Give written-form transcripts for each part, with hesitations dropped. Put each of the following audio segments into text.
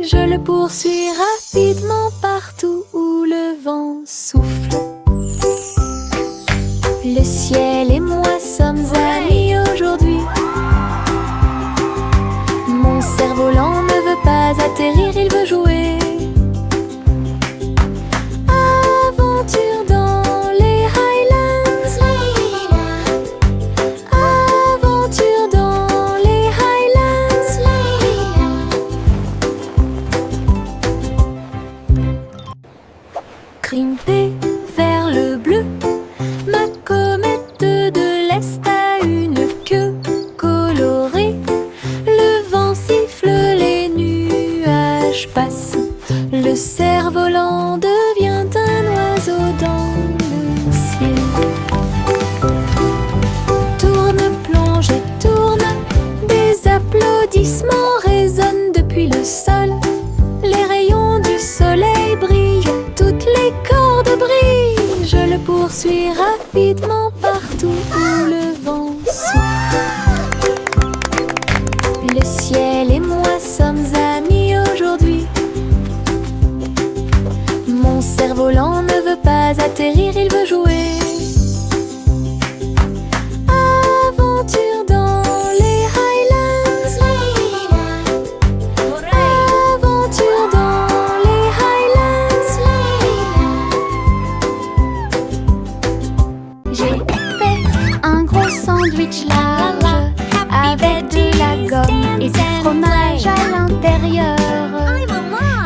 Je le poursuis rapidement partout où le vent souffle. Le ciel et moi sommes amis aujourd'hui. Mon cerf-volant ne veut pas atterrir, il veut jouer. Aventure dans les Highlands. Aventure dans les Highlands. Grimper vers le bleu, ma comète de l'Est a une queue colorée. Le vent siffle, les nuages passent. Le cerf-volant devient un oiseau dans le ciel. Tourne, plonge et tourne, des applaudissements résonnent depuis le sol. Les rayons du soleil brillent, toutes les cordes brillent. Je le poursuis rapidement partout où le vent souffle. Le ciel et moi sommes amis aujourd'hui. Mon cerf-volant ne veut pas atterrir, il veut jouer. Aventure dans les Highlands. Aventure dans les Highlands. J'ai fait un gros sandwich large avec de la gomme et du fromage à l'intérieur.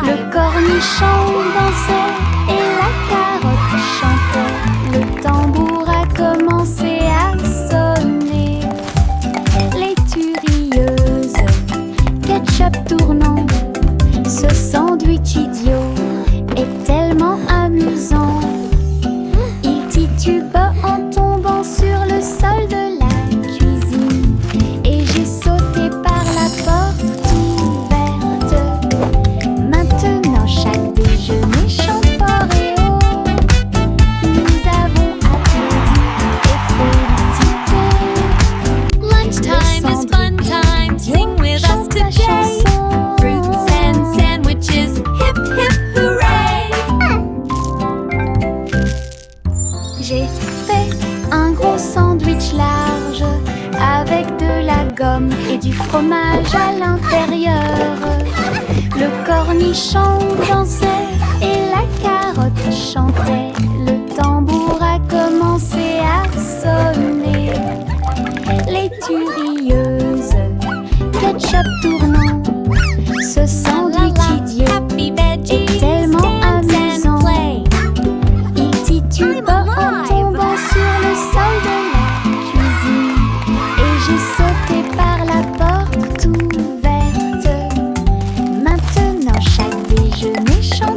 Le cornichon dansait et la carotte chantait. Le tambour a commencé à sonner. Les turieuses, ketchup tournant. Ce sandwich idiot est tellement amusant. Il titube en tombant sur le sol de la cuisine. Et j'ai sauté par la porte ouverte. Maintenant chaque déjeuner chante fort et haut. Nous avons applaudi et félicité. Lunchtime is fun time, sing with us today. Fruits and sandwiches, hip hip hooray. J'ai fait un gros sandwich large avec de la gomme et du fromage à l'intérieur. Le cornichon dansait et la carotte chantait. Le tambour a commencé à sonner. Les turieuses, ketchup tournant. Ce sandwich idiot Happy veggies, est tellement dance and amusant. play. Il titube en tombant sur le sol de la cuisine. Et j'ai sauté par la porte ouverte. Maintenant chaque déjeuner chante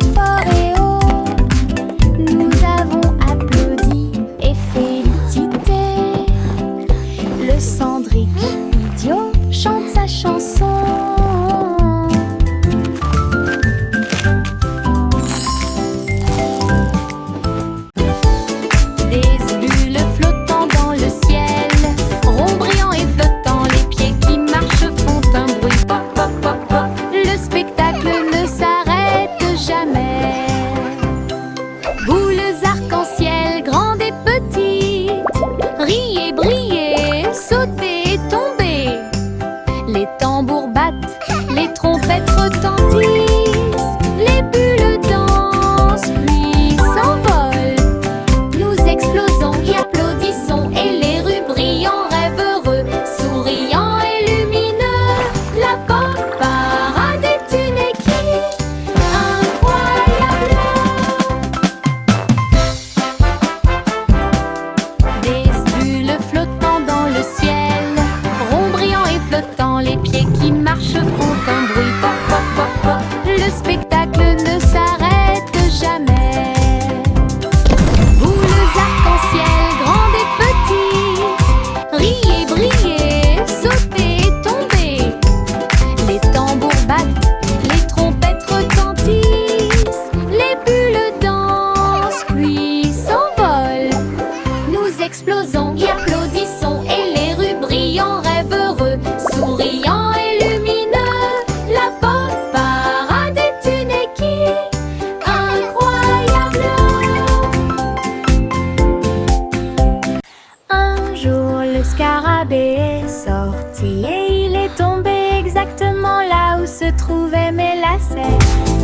se trouvaient mes lacets.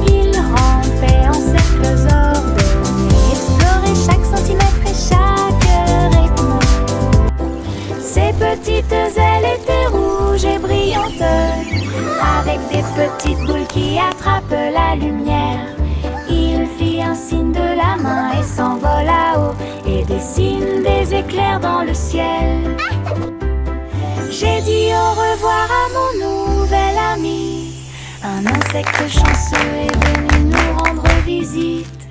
Il rampait en cercles ordonnés, explorait chaque centimètre et chaque rythme. Ses petites ailes étaient rouges et brillantes, avec des petites boules qui attrapent la lumière. Il fit un signe de la main et s'envola haut et dessine des éclairs dans le ciel. J'ai dit au revoir à mon nouvel ami. Un insecte chanceux est venu nous rendre visite.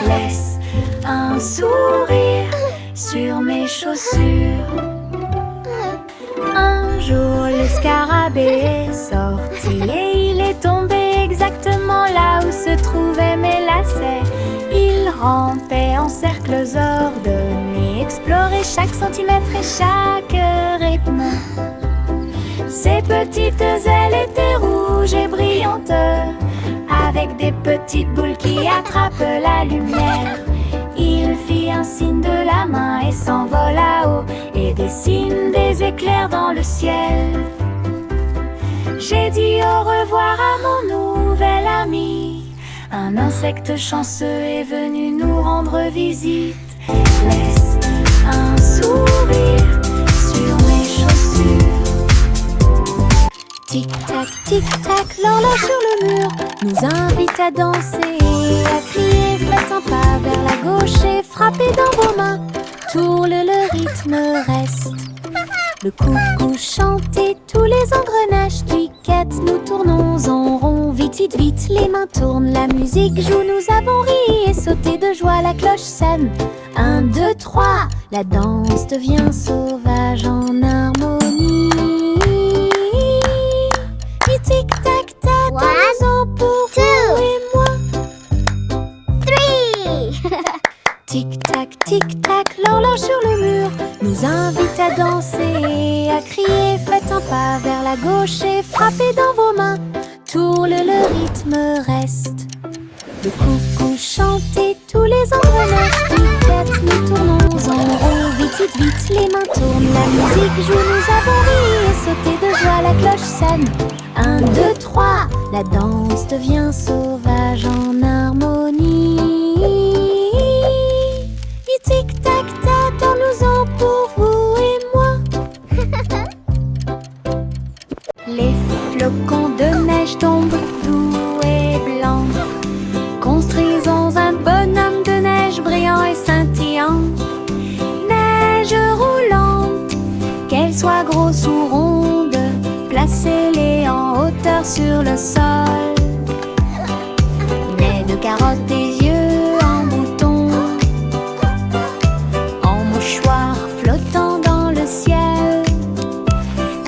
Laisse un sourire sur mes chaussures. Un jour le scarabée est sorti et il est tombé exactement là où se trouvaient mes lacets. Il rampait en cercles ordonnés, explorait chaque centimètre et chaque rythme. Ses petites ailes étaient rouges et brillantes, avec des petites boules qui attrapent la lumière. Il fit un signe de la main et s'envola haut et dessine des éclairs dans le ciel. J'ai dit au revoir à mon nouvel ami. Un insecte chanceux est venu nous rendre visite. Laisse un sourire sur mes chaussures. Tic-tac, l'horloge sur le mur nous invite à danser et à crier. Faites un pas vers la gauche et frappez dans vos mains. Tourne, le rythme reste. Le coucou chante et tous les engrenages cliquettent. Nous tournons en rond, vite, vite, vite. Les mains tournent, la musique joue. Nous avons ri et sauté de joie, la cloche sonne. 1, 2, 3, la danse devient sauvage en harmonie. Tic-tac-tac, dansons pour vous et moi. 3. Tic-tac, l'horloge sur le mur nous invite à danser et à crier. Faites un pas vers la gauche et frappez dans vos mains. Tourne, le rythme reste. Le coucou chante et tous les engrenages cliquettent. Nous tournons en rond, vite, vite, vite. Les mains tournent, la musique joue. Nous avons ri et sauté de joie, la cloche sonne. 1, 2, 3, la danse devient sauvage en harmonie. Et tic-tac-tac, dansons pour vous et moi. Les flocons de neige tombent doux et blancs. Construisons un bonhomme de neige brillant et scintillant. Neige roulante, qu'elle soit grosse ou ronde, placez-les en hauteur sur le sol. Nez de carottes, des yeux en bouton, en mouchoir flottant dans le ciel.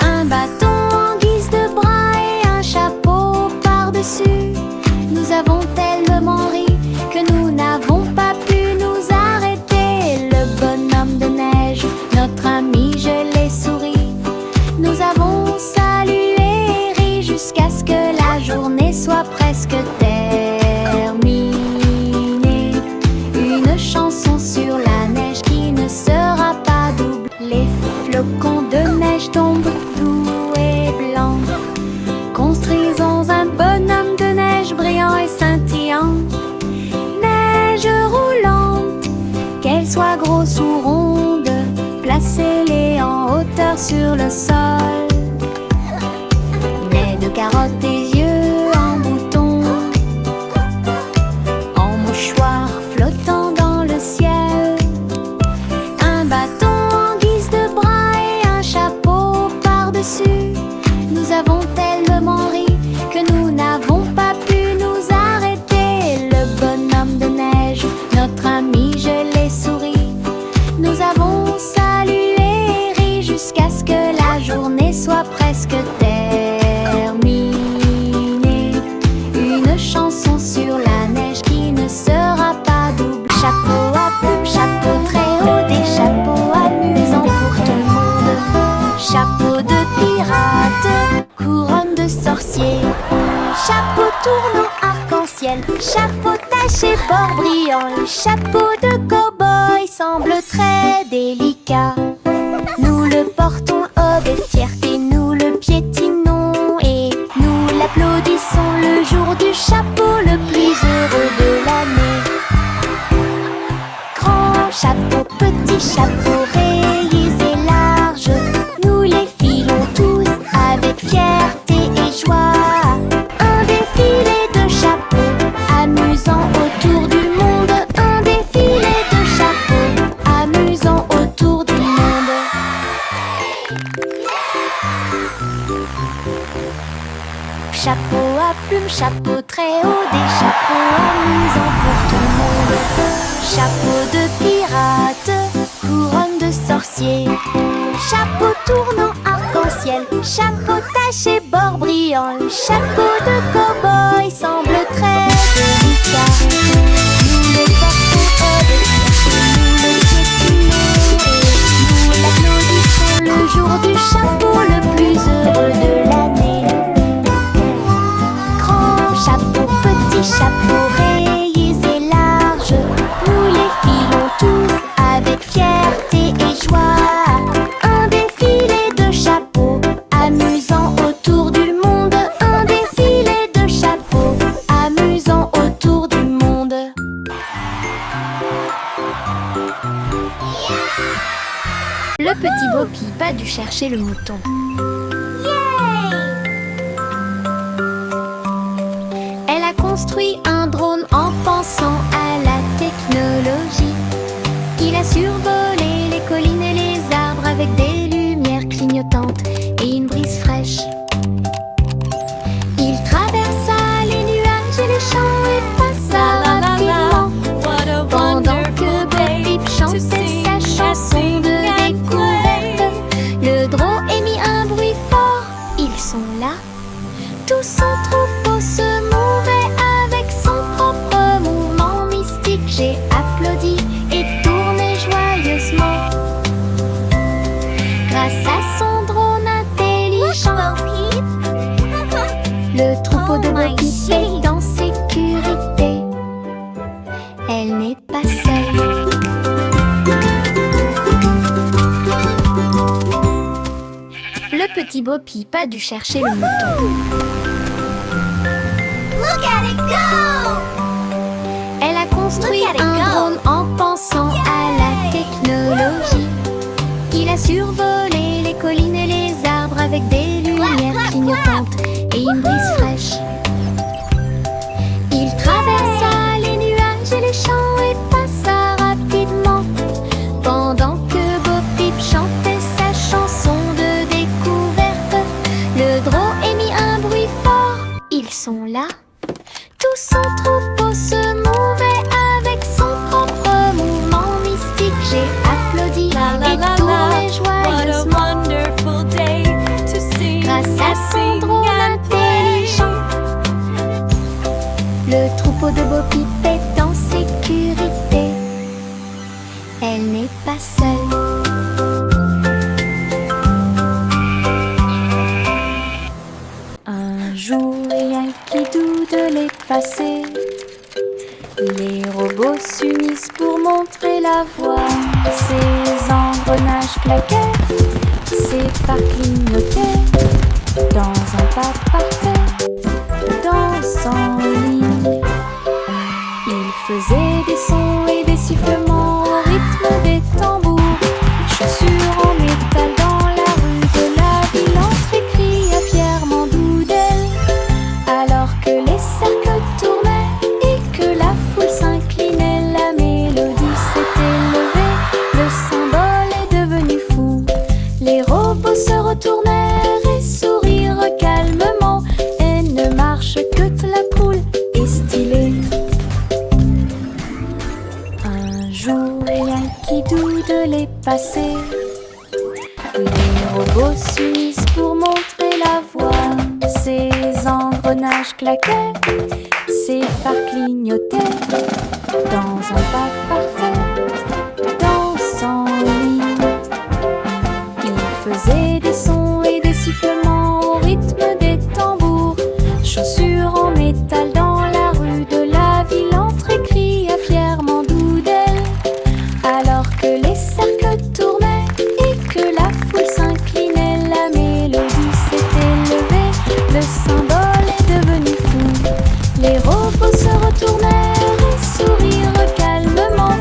Un bâton en guise de bras et un chapeau par-dessus. Nous avons tellement ri que nous n'avons pas pu nous arrêter. Le bonhomme de neige, notre ami, je l'ai souri. Nous avons salué et ri jusqu'à ce que la journée soit presque terminée. Une chanson sur la neige qui ne sera pas double. Les flocons de neige tombent doux et blancs. Construisons un bonhomme de neige brillant et scintillant. Neige roulante, qu'elle soit grosse ou ronde, placez-les en hauteur sur le sol. Nez de carottes, des yeux en bouton, en mouchoir flottant dans le ciel. Un bâton en guise de bras et un chapeau par-dessus. Nous avons tellement ri que nous n'avons pas pu nous arrêter. Le bonhomme de neige, notre ami, je l'ai souri. Nous avons salué et ri jusqu'à ce que la journée soit presque terminée. Une chanson sur la neige qui ne sera pas double. Chapeau à plumes, chapeau très haut, des chapeaux amusants pour tout le monde. Chapeau de pirate, couronne de sorcier, chapeau tournant arc-en-ciel, chapeau taché bord brillant. Le chapeau de cow-boy semble très délicat. Nous le portons avec fierté, nous le piétinons et nous l'applaudissons. chapeaux à plumes, chapeaux très hauts, des chapeaux amusants pour tout le monde. Chapeau de pirate, couronne de sorcier, chapeau tournant arc-en-ciel, chapeau taché bord brillant, le chapeau de cow-boy semble très délicat. Nous le portons avec nous le piétinons et nous l'applaudissons le jour du chapeau le plus heureux de l'année. Grand chapeau, petit chapeau, rayés et larges, nous les filons tous avec fierté et joie. Un défilé de chapeaux amusant autour du monde, un défilé de chapeaux amusant autour du monde. Le petit Bo Peep a dû chercher le mouton. Elle a construit un drone en pensant à la technologie. Il a survolé les collines et les arbres avec des lumières clignotantes et une brise fraîche. Il traversa les nuages et les champs et passa rapidement pendant que Bo Peep chantait sa chanson de découverte. Le drone émit un bruit fort. Ils sont là. Tout son troupeau se mouvait avec son propre mouvement mystique. J'ai applaudi et tourné joyeusement. Grâce à son drone intelligent, le troupeau de Bo Peep est en sécurité. Elle n'est pas seule. Le petit Bo Peep a dû chercher le mouton. Look at it go! Elle a construit un drone en pensant à la technologie. Il a survolé les collines et les arbres avec des lumières clignotantes et une brise fraîche. Il traversa les nuages et les champs et passa rapidement pendant que Bo Peep chantait sa chanson de découverte. Le drone émit un bruit fort. Ils sont là. Tout son troupeau se mouvait avec son propre mouvement mystique. J'ai applaudi et tourné joyeusement. Grâce à son drone intelligent, le troupeau de Bo Peep est en sécurité. Elle n'est pas seule. Un jour, rien qui doute de les passer. Les robots s'unissent pour montrer la voie. Ces engrenages claquaient, ces phares clignotaient. Dans un pas parfait, dansant en ligne, ils faisaient des sons et des sifflements au rythme des tambours. Chaussures en métal dans la rue de la ville, entrée cria fièrement Doodle. Alors que les cercles tournaient et que la foule s'inclinait, la mélodie s'était levée, le symbole est devenu fou. Les robots se retournèrent et sourirent calmement, et ne marche que la poule est stylée. Un jour, rien qui doute les passer. Les robots s'unissent pour montrer la voie. Ces engrenages claquaient, ces phares clignotaient. Dans un pas parfait, dansant en ligne, ils faisaient des sons et des sifflements au rythme des tambours. Chaussures en métal dans la rue de la ville, entrée cria fièrement Doodle. Alors que les cercles tournaient et que la foule s'inclinait, la mélodie s'était levée, le symbole est devenu fou. Les robots se retournèrent et sourirent calmement,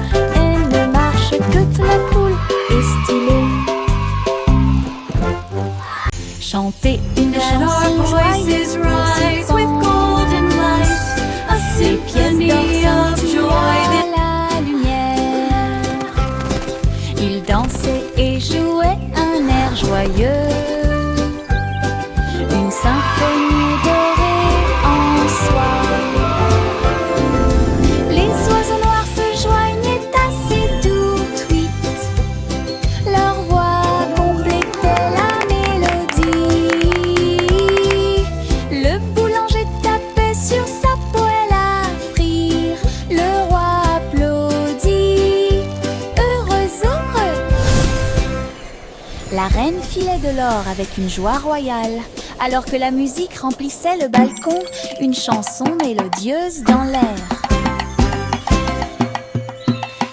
filait de l'or avec une joie royale. Alors que la musique remplissait le balcon, une chanson mélodieuse dans l'air.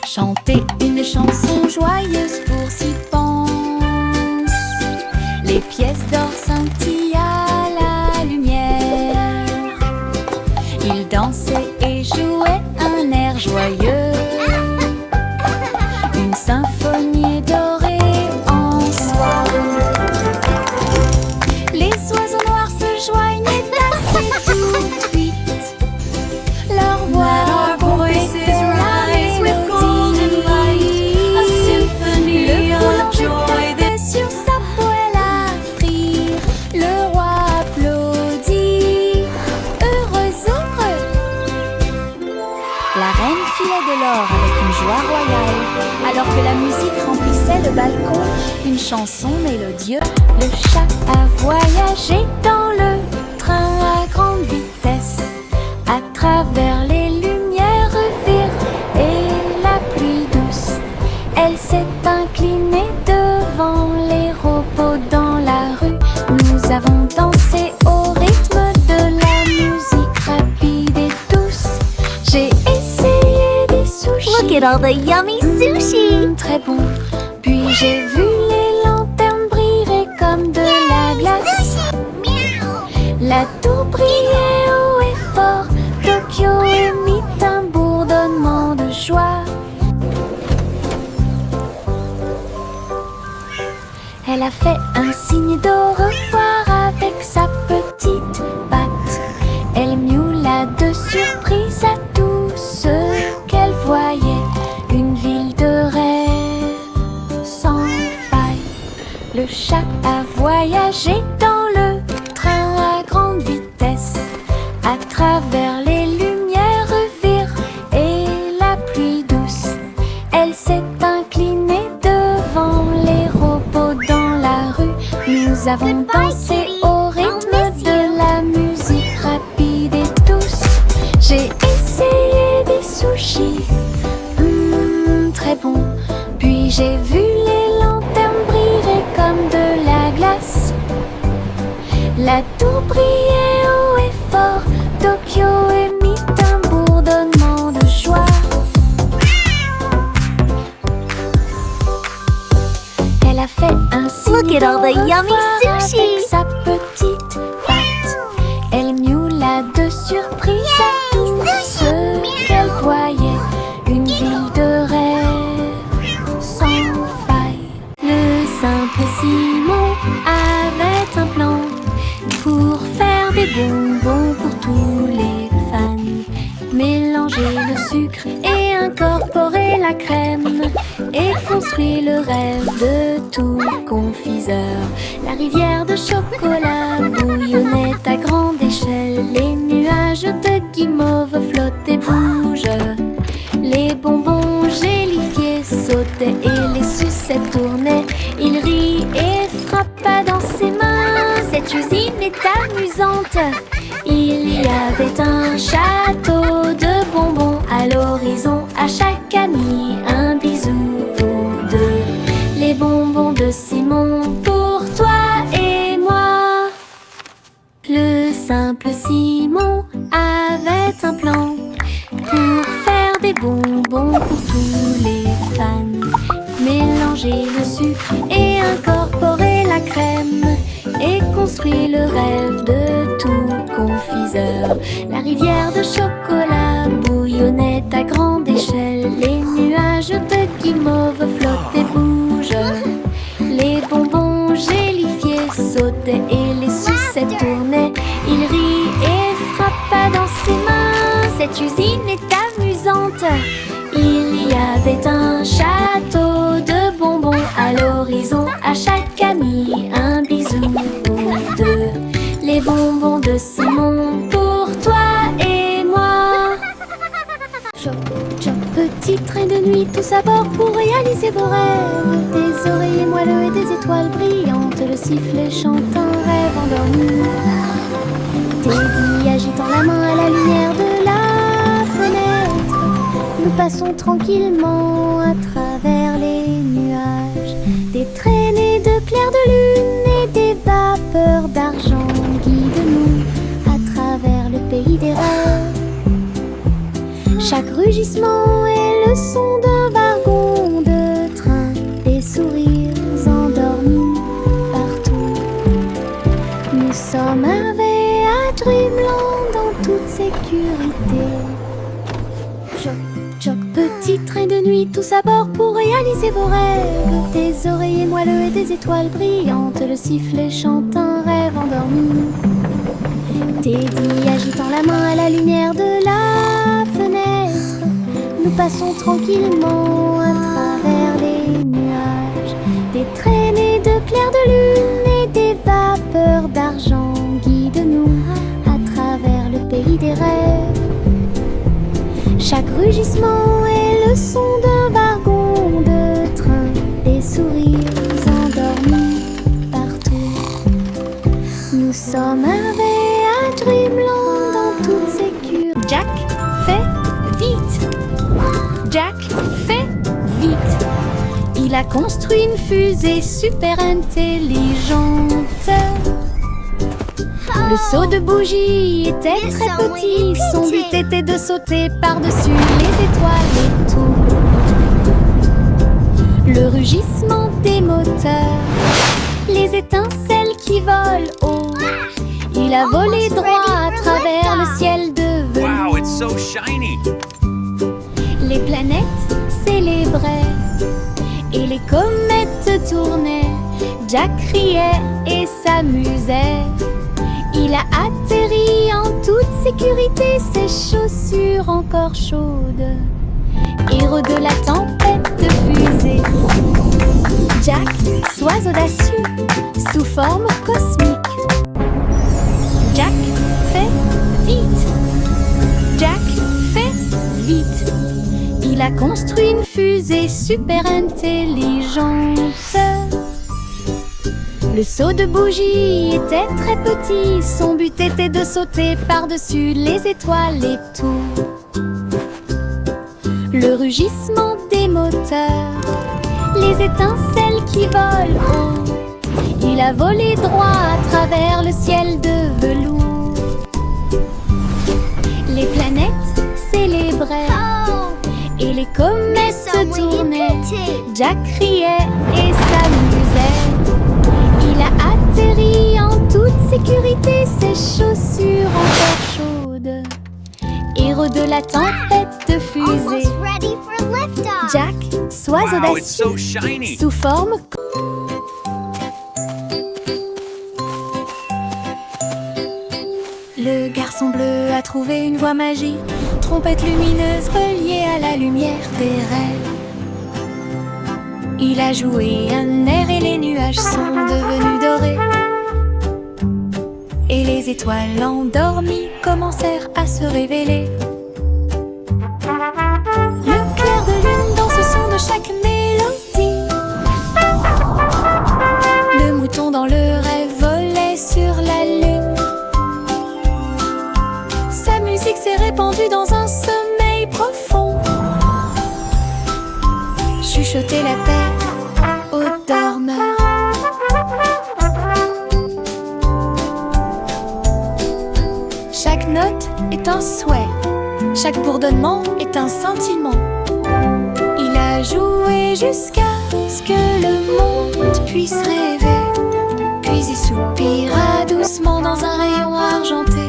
Chantez une chanson joyeuse pour s'y pense. Les pièces d'or scintillent à la lumière. Ils dansaient et jouaient un air joyeux. Une symphonie dorée en soi. Les oiseaux noirs se joignaient assez tout de suite. Leur voix pompait de la mélodie. Le boulanger tapait sur sa poêle à frire. Le roi applaudit, heureux, heureux. La reine filait de l'or avec une joie royale. Alors que la musique remplissait le balcon, une chanson mélodieuse. Le chat a voyagé dans le train à grande vitesse, à travers les lumières vives et la pluie douce. Elle s'est inclinée devant les robots dans la rue. Nous avons dansé au rythme de la musique rapide et douce. J'ai essayé des sushis. Look at all the yummy sushi! Très bon. Puis j'ai vu les lanternes briller comme de la glace. La tour brillait haut et fort. Tokyo émit un bourdonnement de joie. Elle a fait un signe d'au revoir avec sa petite patte. Elle miaula de surprise à tout ce qu'elle voyait. Une ville de rêve sans faille. Le chat a voyagé dans le train à grande vitesse, à travers les lumières vives et la pluie douce. Elle s'est inclinée devant les robots dans la rue. Nous avons dansé au rythme de la musique rapide et douce. J'ai essayé des sushis, très bon. Puis j'ai vu les lanternes briller comme de la glace. La tour brillait haut et fort. Tokyo émit un bourdonnement de joie. Elle a fait un signe. Look at all the yummy sushi! Avec sa petite patte. Elle miaula de surprise à tout ce qu'elle voyait. Une ville de rêve sans faille. Le simple Simon avait un plan pour faire des bonbons pour tous les fans. Mélanger le sucre et incorporer la crème et construire le rêve de tout confiseur. La rivière de chocolat bouillonnait à grande échelle. Les nuages de guimauve flottaient et bougent. Les bonbons gélifiés sautaient et les sucettes tournaient. Il rit et frappa dans ses mains. Cette usine est amusante. Il y avait un château de bonbons à l'horizon. À chaque ami un bisou ou deux. Les bonbons de Simon pour toi et moi. Le simple Simon avait un plan pour faire des bonbons pour tous les fans. Mélanger le sucre et incorporer la crème et construire le rêve de tout confiseur. La rivière de chocolat bouillonnait à grande échelle. Les nuages de guimauve flottent et bougent. Les bonbons gélifiés sautaient et les sucettes tournaient. Il rit et frappa dans ses mains. Cette usine est amusante. Il y avait un château de bonbons à l'horizon. À chaque ami un bisou ou deux. Les bonbons de Simon pour toi et moi. Chop, chop, petit train de nuit, tous à bord pour réaliser vos rêves. Des oreillers moelleux et des étoiles brillantes. Le sifflet chante un rêve endormi. Teddy agitant la main à la lumière de la fenêtre. Nous passons tranquillement à travers les nuages. Des traînées de clairs de lune vapeurs d'argent guident-nous à travers le pays des rêves. Chaque rugissement est le son d'un wagon de train, des sourires endormis partout. Nous sommes arrivés à Dreamland en toute sécurité. Choc, choc, petit train de nuit, tous à bord pour réaliser vos rêves. Des oreillers moelleux et des étoiles brillantes, le sifflet chante un rêve endormi. Teddy agitant la main à la lumière de la fenêtre, nous passons tranquillement à travers les nuages. Des traînées de clairs de lune et des vapeurs d'argent guident-nous à travers le pays des rêves. Chaque rugissement est le son d'un wagon de train, des sourires endormis partout. Nous sommes arrivés à Dreamland en toute sécurité. Jack, fais vite! Jack, fais vite! Il a construit une fusée super intelligente. Le seau de bougie était très petit, son but était de sauter par-dessus les étoiles et tout. Le rugissement des moteurs, les étincelles qui volent haut. Il a volé droit à travers le ciel de velours. Wow, it's so shiny! Les planètes célébraient et les comètes tournaient. Jack riait et s'amusait. Il a atterri en toute sécurité, ses chaussures encore chaudes. Héros de la tempête de fusée. Jack, sois audacieux, sous forme cosmique. Jack, fais vite! Jack, fais vite! Il a construit une fusée super intelligente. Le seau de bougie était très petit, son but était de sauter par-dessus les étoiles et tout. Le rugissement des moteurs, les étincelles qui volent haut. Il a volé droit à travers le ciel de velours. Les planètes célébraient et les comètes tournaient. Jack riait et s'amusait. Il a atterri en toute sécurité, ses chaussures encore chaudes. Héros de la tempête de fusée. Jack, sois Wow, it's so audacieux, shiny! sous forme. Le garçon bleu a trouvé une voie magique, trompette lumineuse reliée à la lumière des rêves. Il a joué un air et les nuages sont devenus dorés. Et les étoiles endormies commencèrent à se révéler. Le clair de lune dans ce son de chaque mélodie. Le mouton dans le rêve volait sur la lune. Sa musique s'est répandue dans un sommeil profond. Chuchoter la paix aux dormeurs. Chaque note est un souhait, chaque bourdonnement est un sentiment. Il a joué jusqu'à ce que le monde puisse rêver. Puis il soupira doucement dans un rayon argenté.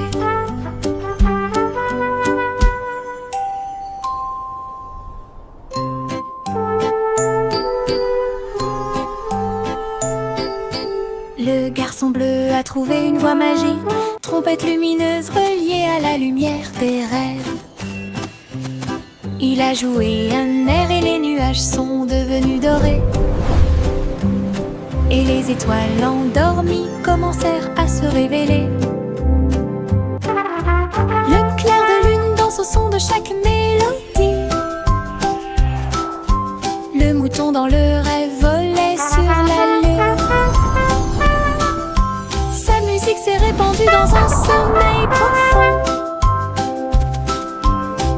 Le garçon bleu a trouvé une voie magique, trompette lumineuse reliée à la lumière des rêves. Il a joué un air et les nuages sont devenus dorés. Et les étoiles endormies commencèrent à se révéler. Le clair de lune danse au son de chaque mélodie. Le mouton dans le rêve volait sur la lune. Sa musique s'est répandue dans un sommeil profond.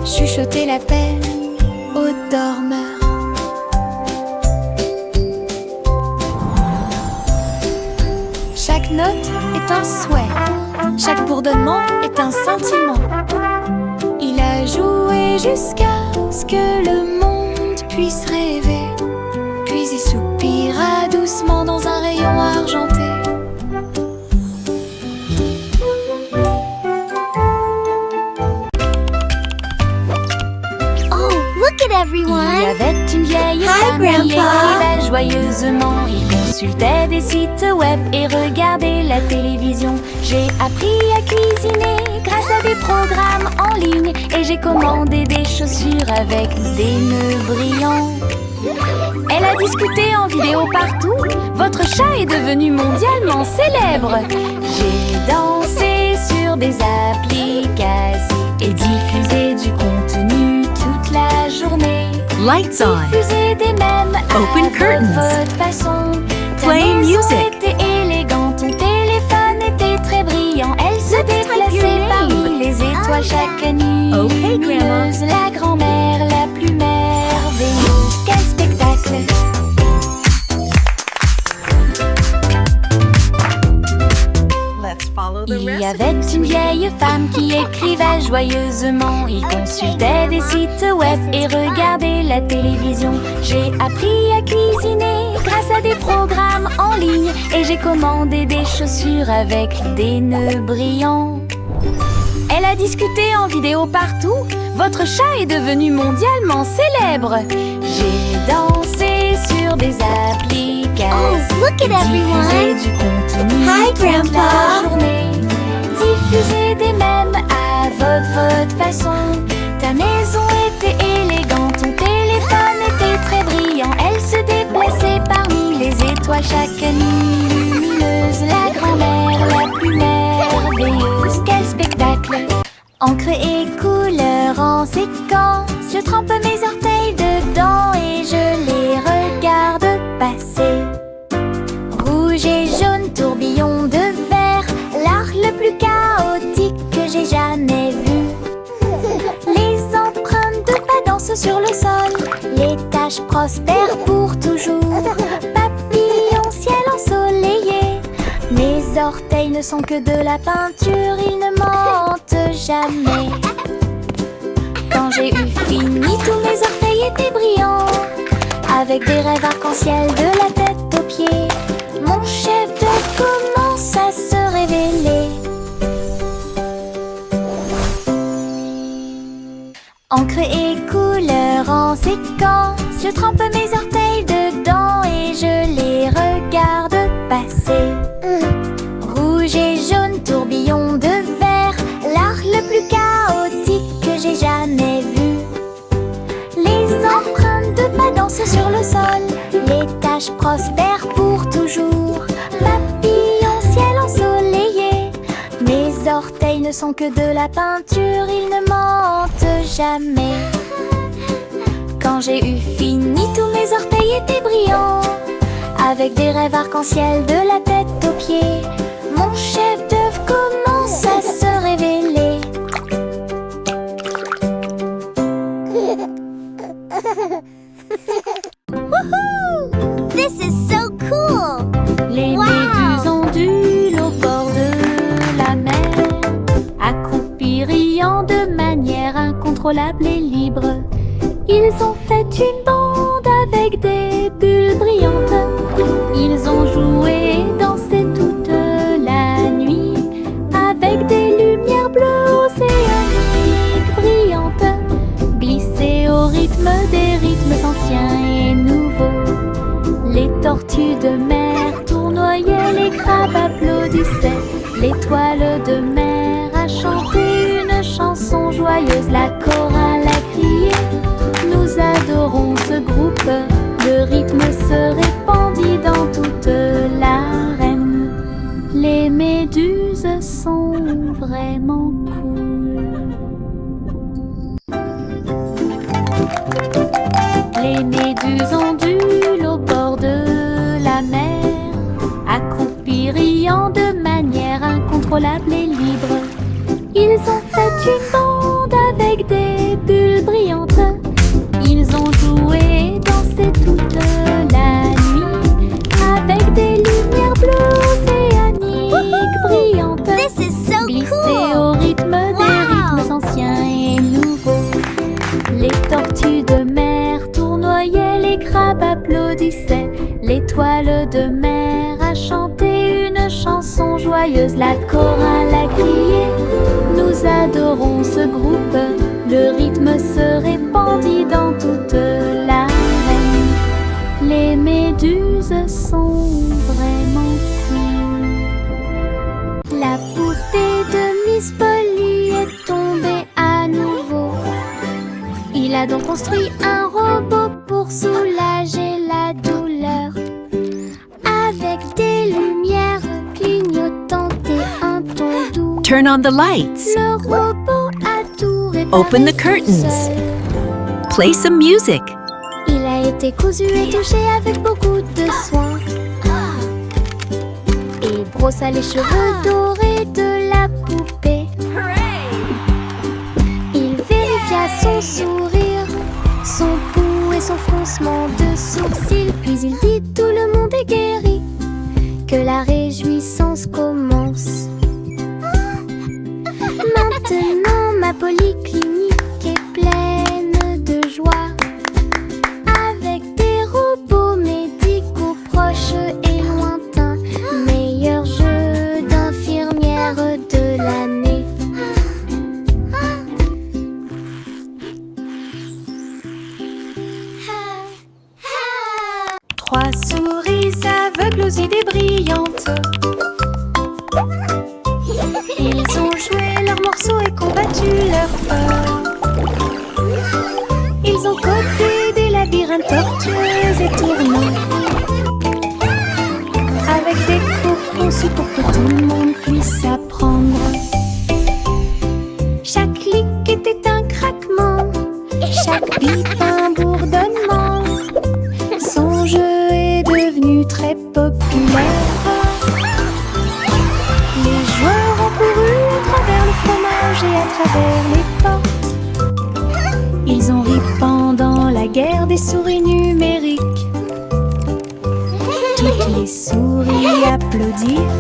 Chuchoter la paix aux dormeurs. Chaque note est un souhait. Chaque bourdonnement est un sentiment. Il a joué jusqu'à ce que le monde puisse rêver. Puis il soupira doucement dans un rayon argenté. Everyone. Il y avait une vieille femme qui écrivait joyeusement. Il consultait des sites web et regardait la télévision. J'ai appris à cuisiner grâce à des programmes en ligne. Et j'ai commandé des chaussures avec des nœuds brillants. Elle a discuté en vidéo partout. Votre chat est devenu mondialement célèbre. J'ai dansé sur des applications et diffusé du contenu toute la journée. Lights on. Diffuser des mèmes Open à curtains. votre façon. Ta Play maison music. était élégante, ton téléphone était très brillant. Elle se déplaçait parmi les étoiles chaque nuit. Okay, Grandma. La grand-mère la plus merveilleuse. Quel spectacle! Il y avait une vieille femme qui écrivait joyeusement. Il consultait des sites web et regardait la télévision. J'ai appris à cuisiner grâce à des programmes en ligne. Et j'ai commandé des chaussures avec des nœuds brillants. Elle a discuté en vidéo partout. Votre chat est devenu mondialement célèbre. J'ai dansé sur des applications. Oh, look at everyone. Diffusé du contenu Hi, toute la Grandpa. journée. Diffuser des mèmes à votre façon. Ta maison était élégante, ton téléphone était très brillant. Elle se déplaçait parmi les étoiles chaque nuit. Lumineuse, la grand-mère la plus merveilleuse. Quel spectacle! Encre et couleur en séquence. Je trempe mes orteils dedans et je les regarde passer. Rouge et jaune, tourbillon de verre, l'art le plus chaotique que j'ai jamais vu. Les empreintes de pas dansent sur le sol, les taches prospèrent pour toujours. Papillon, ciel ensoleillé, mes orteils ne sont que de la peinture, ils ne mentent jamais. Quand j'ai eu fini, tous mes orteils étaient brillants, avec des rêves arc-en-ciel de la tête aux pieds. Mon chef-d'œuvre commence à se révéler. Encre et couleur en séquence. Je trempe mes orteils dedans et je les regarde passer. Rouge et jaune, tourbillon de verre, l'art le plus chaotique que j'ai jamais vu. Les empreintes de pas dansent sur le sol, les taches prospèrent pour toujours. Papillon, ciel ensoleillé, mes orteils ne sont que de la peinture, ils ne mentent jamais. Quand j'ai eu fini, tous mes orteils étaient brillants, avec des rêves arc-en-ciel de la tête aux pieds. Mon chef-d'œuvre commence à se révéler. Woohoo! This is so cool! Les Wow! méduses ondulent au bord de la mer, accroupis riant de manière incontrôlable et libre. Ils ont fait une bande avec des bulles brillantes. Ils ont joué, dansé toute la nuit, avec des lumières bleues océaniques brillantes, glissé au rythme des rythmes anciens et nouveaux. Les tortues de mer tournoyaient, les crabes applaudissaient. L'étoile de mer a chanté une chanson joyeuse, la chorale a crié. Nous adorons ce groupe, le rythme se répandit dans toute l'arène. Les méduses sont vraiment cool. Les méduses ondulent au bord de la mer, accroupis riant de manière incontrôlable et libre. Ils ont fait une bande avec des bulles brillantes. Ils ont joué, dansé toute la nuit, avec des lumières bleues océaniques brillantes. applaudissait. L'étoile de mer a chanté une chanson joyeuse. La chorale a crié: nous adorons ce groupe. Le rythme se répandit dans toute l'arène. Les méduses sont vraiment cool. La poupée de Miss Polly est tombée à nouveau. Il a donc construit un robot pour soulager la douleur. Avec des lumières clignotantes et un ton doux. Turn on the lights. Le robot a tout réparé. Open the curtains. Play some music. Il a été cousu et touché avec beaucoup de soin. Il brossa les cheveux dorés de la poupée. Il vérifia son sourire, son pouls et son froncement de sourcils. Puis il dit: tout le monde est guéri, que la réjouissance commence. Maintenant ma polyclinique est pleine de joie, avec des robots médicaux proches et lointains. Meilleur jeu d'infirmière de l'année. 3 souris aveugles aux idées brillantes. Ils ont joué leurs morceaux et combattu leur peur. Ils ont codé des labyrinthes tortueux et tournants, avec des cours conçus pour que tout le monde puisse apprendre. Chaque clic était un craquement, chaque bip un bourdonnement. Son jeu est devenu très populaire. Les joueurs ont couru à travers le fromage et à travers les portes. Ils ont ri pendant la guerre des souris numériques. Toutes les souris applaudirent.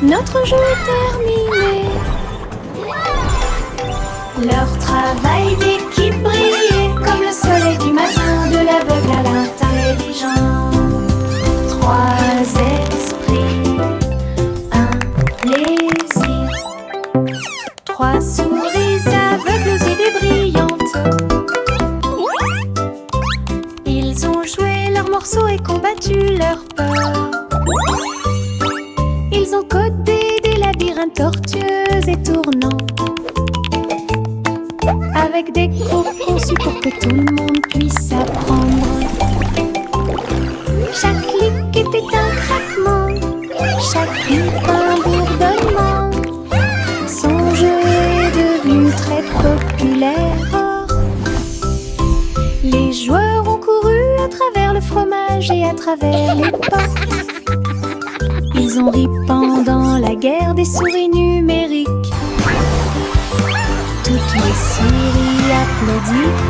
Notre jeu est terminé. Leur travail d'équipe brillait comme le soleil du matin, de l'aveugle à l'intelligent. 3 esprits, un plaisir. 3 souris aveugles aux idées brillantes. Ils ont joué leurs morceaux et combattu leur peur. Ils ont codé des labyrinthes tortueux et tournants, avec des cours conçus pour que tout le monde puisse apprendre. Chaque clic était un craquement, chaque bip un bourdonnement. Son jeu est devenu très populaire. Les joueurs ont couru à travers le fromage et à travers les portes. Ils ont ri pendant la guerre des souris numériques. Toutes les souris applaudissent.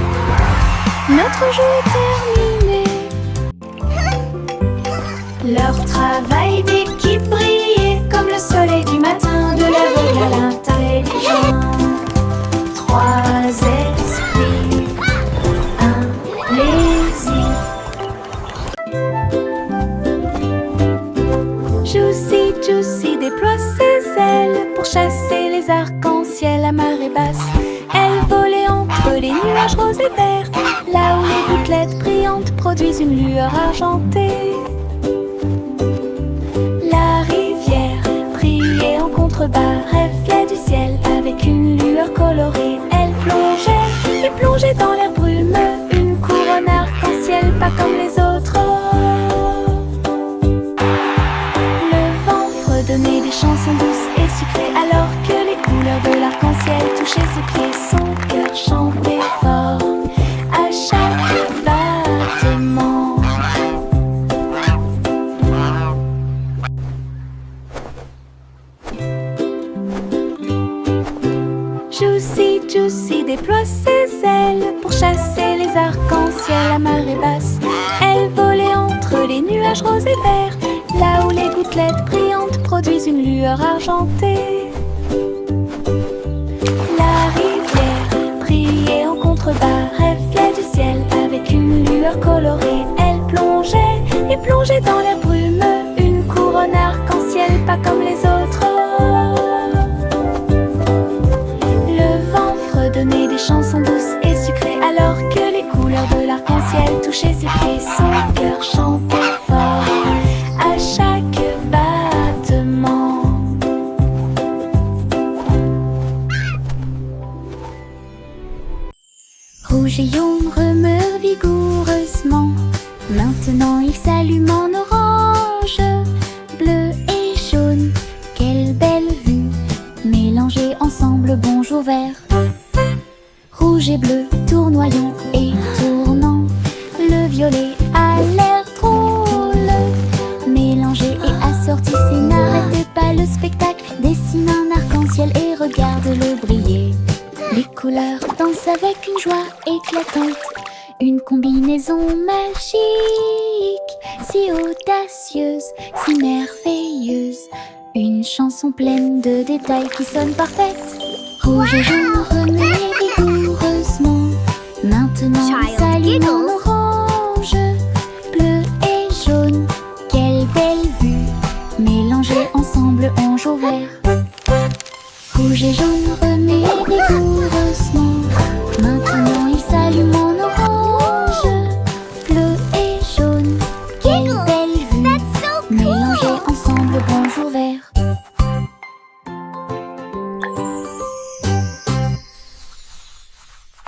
Notre jeu est terminé. Leur travail d'équipe brillait comme le soleil du matin, de l'aveugle à l'intelligent. 3 esprits, un plaisir. Juicy, Juicy déploie ses ailes pour chasser les arcs-en-ciel à marée basse. Elle volait entre les nuages roses et verts, là où les gouttelettes brillantes produisent une lueur argentée. La rivière brillait en contrebas, rêvait du ciel avec une lueur colorée. Elle plongeait et plongeait dans l'air brumeux, une couronne arc-en-ciel pas comme les autres. Donner des chansons douces et sucrées, alors que les couleurs de l'arc-en-ciel touchaient ses pieds. Son cœur chantait fort à chaque battement. Juicy, Juicy déploie ses ailes pour chasser les arcs-en-ciel à marée basse. Elle volait entre les nuages roses et verts, là où les gouttelettes brillantes produisent une lueur argentée. La rivière brillait en contrebas, rêvait du ciel avec une lueur colorée. Elle plongeait chansons douces et sucrées, alors que les couleurs de l'arc-en-ciel touchaient ses pieds. Son cœur chantait fort à chaque battement. Rouge et jaune remeurent vigoureusement. Maintenant il s'allume en orange. Bleu et jaune, quelle belle vue. Mélangés ensemble, bonjour vert. Rouge et bleu, tournoyant et tournant. Le violet a l'air drôle. Mélangé et assorti, c'est n'arrêtez pas le spectacle. Dessine un arc-en-ciel et regarde-le briller. Les couleurs dansent avec une joie éclatante. Une combinaison magique, si audacieuse, si merveilleuse. Une chanson pleine de détails qui sonne parfaite. Rouge et jaune remuent vigoureusement. Maintenant il s'allume en orange. Bleu et jaune, quelle belle vue. Mélangés ensemble, on joue vert. Rouge et jaune remuent vigoureusement. Maintenant il s'allume en orange. Bleu et jaune, quelle belle vue. Mélangés ensemble, bonjour vert.